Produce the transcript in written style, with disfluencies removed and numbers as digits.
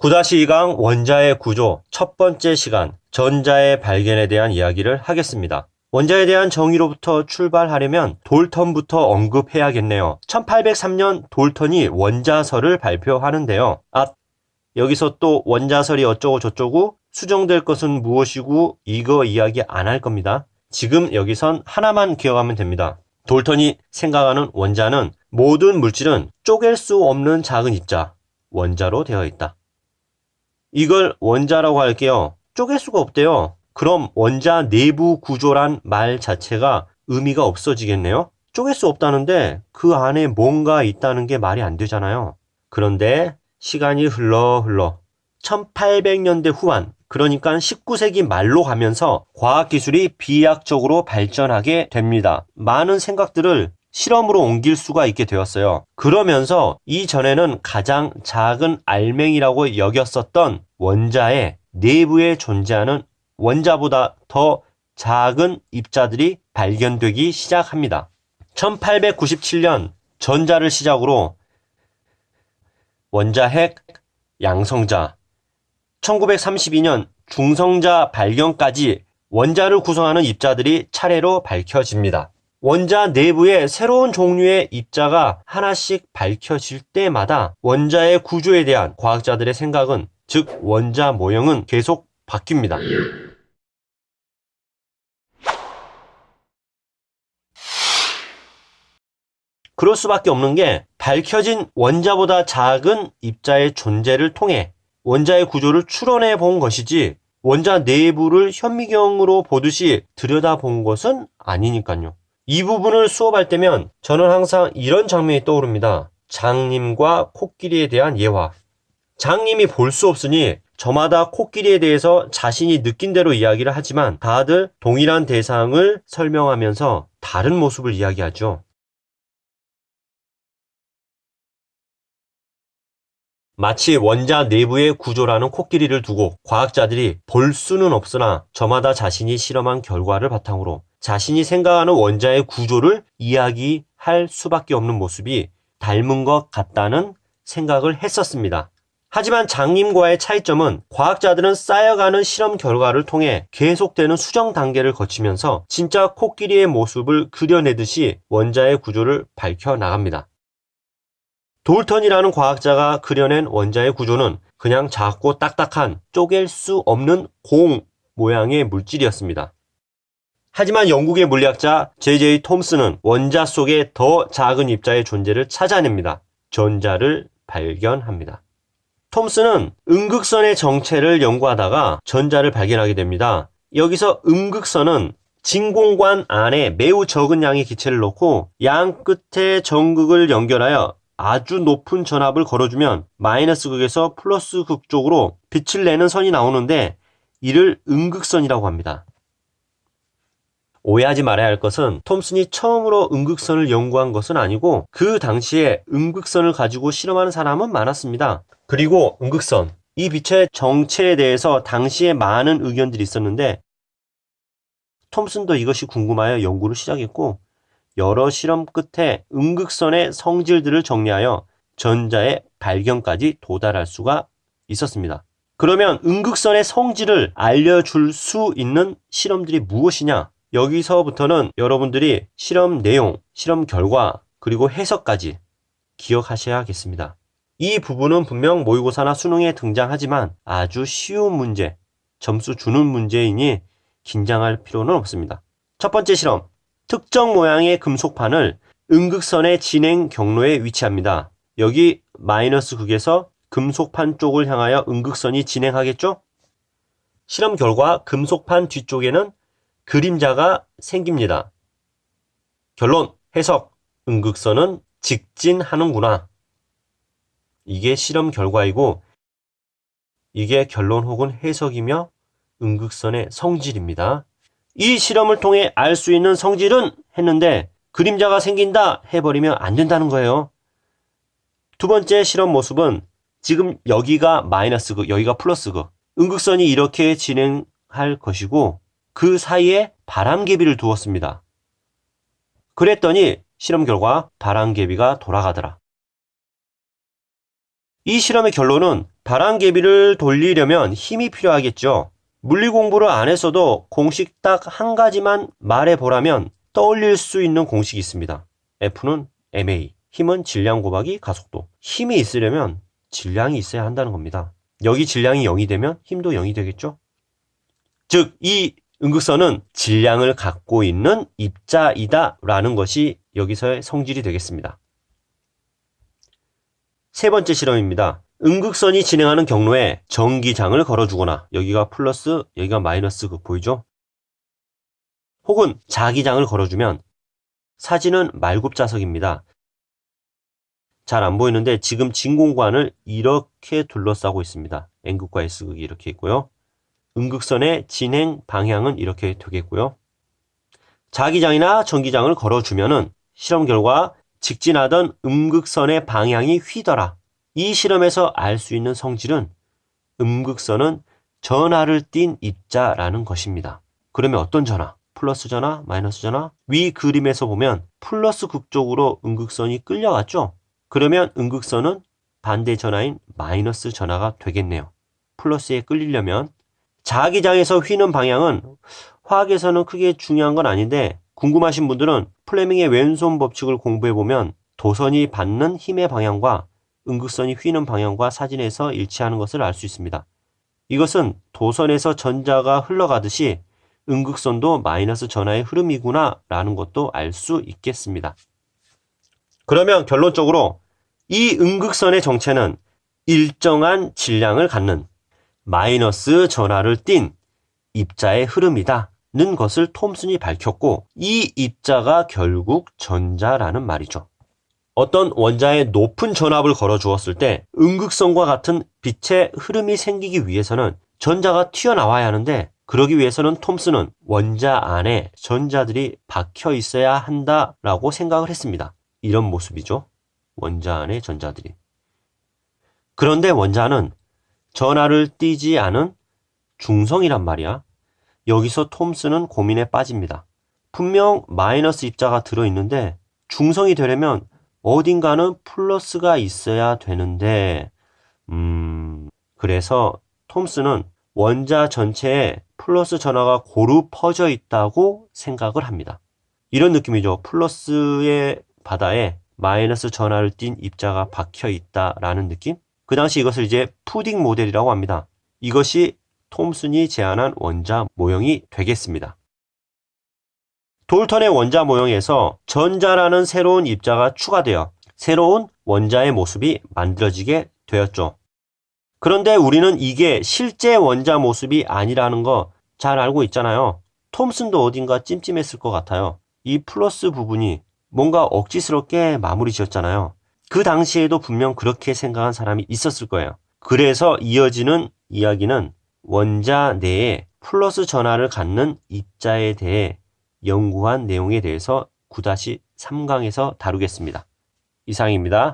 9-2강 원자의 구조 첫 번째 시간 전자의 발견에 대한 이야기를 하겠습니다. 원자에 대한 정의로부터 출발하려면 돌턴부터 언급해야겠네요. 1803년 돌턴이 원자설을 발표하는데요. 여기서 또 원자설이 어쩌고 저쩌고 수정될 것은 무엇이고 이거 이야기 안 할 겁니다. 지금 여기선 하나만 기억하면 됩니다. 돌턴이 생각하는 원자는 모든 물질은 쪼갤 수 없는 작은 입자, 원자로 되어 있다. 이걸 원자라고 할게요. 쪼갤 수가 없대요. 그럼 원자 내부 구조란 말 자체가 의미가 없어지겠네요. 쪼갤 수 없다는데 그 안에 뭔가 있다는 게 말이 안 되잖아요. 그런데 시간이 흘러 1800년대 후반, 그러니까 19세기 말로 가면서 과학기술이 비약적으로 발전하게 됩니다. 많은 생각들을 실험으로 옮길 수가 있게 되었어요. 그러면서 이전에는 가장 작은 알맹이라고 여겼었던 원자의 내부에 존재하는 원자보다 더 작은 입자들이 발견되기 시작합니다. 1897년 전자를 시작으로 원자핵, 양성자, 1932년 중성자 발견까지 원자를 구성하는 입자들이 차례로 밝혀집니다. 원자 내부에 새로운 종류의 입자가 하나씩 밝혀질 때마다 원자의 구조에 대한 과학자들의 생각은, 즉 원자 모형은 계속 바뀝니다. 그럴 수밖에 없는 게 밝혀진 원자보다 작은 입자의 존재를 통해 원자의 구조를 추론해 본 것이지 원자 내부를 현미경으로 보듯이 들여다본 것은 아니니까요. 이 부분을 수업할 때면 저는 항상 이런 장면이 떠오릅니다. 장님과 코끼리에 대한 예화. 장님이 볼 수 없으니 저마다 코끼리에 대해서 자신이 느낀 대로 이야기를 하지만 다들 동일한 대상을 설명하면서 다른 모습을 이야기하죠. 마치 원자 내부의 구조라는 코끼리를 두고 과학자들이 볼 수는 없으나 저마다 자신이 실험한 결과를 바탕으로 자신이 생각하는 원자의 구조를 이야기할 수밖에 없는 모습이 닮은 것 같다는 생각을 했었습니다. 하지만 장님과의 차이점은 과학자들은 쌓여가는 실험 결과를 통해 계속되는 수정 단계를 거치면서 진짜 코끼리의 모습을 그려내듯이 원자의 구조를 밝혀나갑니다. 돌턴이라는 과학자가 그려낸 원자의 구조는 그냥 작고 딱딱한 쪼갤 수 없는 공 모양의 물질이었습니다. 하지만 영국의 물리학자 J.J. 톰슨은 원자 속에 더 작은 입자의 존재를 찾아냅니다. 전자를 발견합니다. 톰슨은 음극선의 정체를 연구하다가 전자를 발견하게 됩니다. 여기서 음극선은 진공관 안에 매우 적은 양의 기체를 넣고 양 끝에 전극을 연결하여 아주 높은 전압을 걸어주면 마이너스 극에서 플러스 극 쪽으로 빛을 내는 선이 나오는데 이를 음극선이라고 합니다. 오해하지 말아야 할 것은 톰슨이 처음으로 음극선을 연구한 것은 아니고 그 당시에 음극선을 가지고 실험하는 사람은 많았습니다. 그리고 음극선, 이 빛의 정체에 대해서 당시에 많은 의견들이 있었는데 톰슨도 이것이 궁금하여 연구를 시작했고 여러 실험 끝에 음극선의 성질들을 정리하여 전자의 발견까지 도달할 수가 있었습니다. 그러면 음극선의 성질을 알려줄 수 있는 실험들이 무엇이냐? 여기서부터는 여러분들이 실험 내용, 실험 결과, 그리고 해석까지 기억하셔야겠습니다. 이 부분은 분명 모의고사나 수능에 등장하지만 아주 쉬운 문제, 점수 주는 문제이니 긴장할 필요는 없습니다. 첫 번째 실험. 특정 모양의 금속판을 음극선의 진행 경로에 위치합니다. 여기 마이너스 극에서 금속판 쪽을 향하여 음극선이 진행하겠죠? 실험 결과 금속판 뒤쪽에는 그림자가 생깁니다. 결론, 해석, 음극선은 직진하는구나. 이게 실험 결과이고 이게 결론 혹은 해석이며 음극선의 성질입니다. 이 실험을 통해 알 수 있는 성질은 했는데 그림자가 생긴다 해버리면 안 된다는 거예요. 두 번째 실험 모습은 지금 여기가 마이너스 극, 여기가 플러스 극. 음극선이 이렇게 진행할 것이고 그 사이에 바람개비를 두었습니다. 그랬더니 실험 결과 바람개비가 돌아가더라. 이 실험의 결론은 바람개비를 돌리려면 힘이 필요하겠죠. 물리 공부를 안 했어도 공식 딱 한 가지만 말해보라면 떠올릴 수 있는 공식이 있습니다. F는 ma, 힘은 질량 곱하기 가속도. 힘이 있으려면 질량이 있어야 한다는 겁니다. 여기 질량이 0이 되면 힘도 0이 되겠죠? 즉, 이 음극선은 질량을 갖고 있는 입자이다 라는 것이 여기서의 성질이 되겠습니다. 세 번째 실험입니다. 음극선이 진행하는 경로에 전기장을 걸어주거나 여기가 플러스, 여기가 마이너스 보이죠? 혹은 자기장을 걸어주면 사진은 말굽자석입니다. 잘 안 보이는데 지금 진공관을 이렇게 둘러싸고 있습니다. N극과 S극이 이렇게 있고요. 음극선의 진행 방향은 이렇게 되겠고요. 자기장이나 전기장을 걸어주면은 실험 결과 직진하던 음극선의 방향이 휘더라. 이 실험에서 알 수 있는 성질은 음극선은 전하를 띤 입자라는 것입니다. 그러면 어떤 전하? 플러스 전하, 마이너스 전하? 위 그림에서 보면 플러스 극 쪽으로 음극선이 끌려갔죠? 그러면 음극선은 반대 전하인 마이너스 전하가 되겠네요. 플러스에 끌리려면 자기장에서 휘는 방향은 화학에서는 크게 중요한 건 아닌데 궁금하신 분들은 플레밍의 왼손 법칙을 공부해보면 도선이 받는 힘의 방향과 음극선이 휘는 방향과 사진에서 일치하는 것을 알 수 있습니다. 이것은 도선에서 전자가 흘러가듯이 음극선도 마이너스 전하의 흐름이구나 라는 것도 알 수 있겠습니다. 그러면 결론적으로 이 음극선의 정체는 일정한 질량을 갖는 마이너스 전하를 띤 입자의 흐름이다는 것을 톰슨이 밝혔고 이 입자가 결국 전자라는 말이죠. 어떤 원자에 높은 전압을 걸어 주었을 때 음극선과 같은 빛의 흐름이 생기기 위해서는 전자가 튀어나와야 하는데 그러기 위해서는 톰슨은 원자 안에 전자들이 박혀 있어야 한다라고 생각을 했습니다. 이런 모습이죠. 원자 안에 전자들이. 그런데 원자는 전하를 띠지 않은 중성이란 말이야. 여기서 톰슨은 고민에 빠집니다. 분명 마이너스 입자가 들어있는데 중성이 되려면 어딘가는 플러스가 있어야 되는데 그래서 톰슨은 원자 전체에 플러스 전하가 고루 퍼져 있다고 생각을 합니다. 이런 느낌이죠. 플러스의 바다에 마이너스 전하를 띤 입자가 박혀 있다라는 느낌? 그 당시 이것을 이제 푸딩 모델이라고 합니다. 이것이 톰슨이 제안한 원자 모형이 되겠습니다. 돌턴의 원자 모형에서 전자라는 새로운 입자가 추가되어 새로운 원자의 모습이 만들어지게 되었죠. 그런데 우리는 이게 실제 원자 모습이 아니라는 거 잘 알고 있잖아요. 톰슨도 어딘가 찜찜했을 것 같아요. 이 플러스 부분이 뭔가 억지스럽게 마무리 지었잖아요. 그 당시에도 분명 그렇게 생각한 사람이 있었을 거예요. 그래서 이어지는 이야기는 원자 내에 플러스 전하를 갖는 입자에 대해 연구한 내용에 대해서 9-3강에서 다루겠습니다. 이상입니다.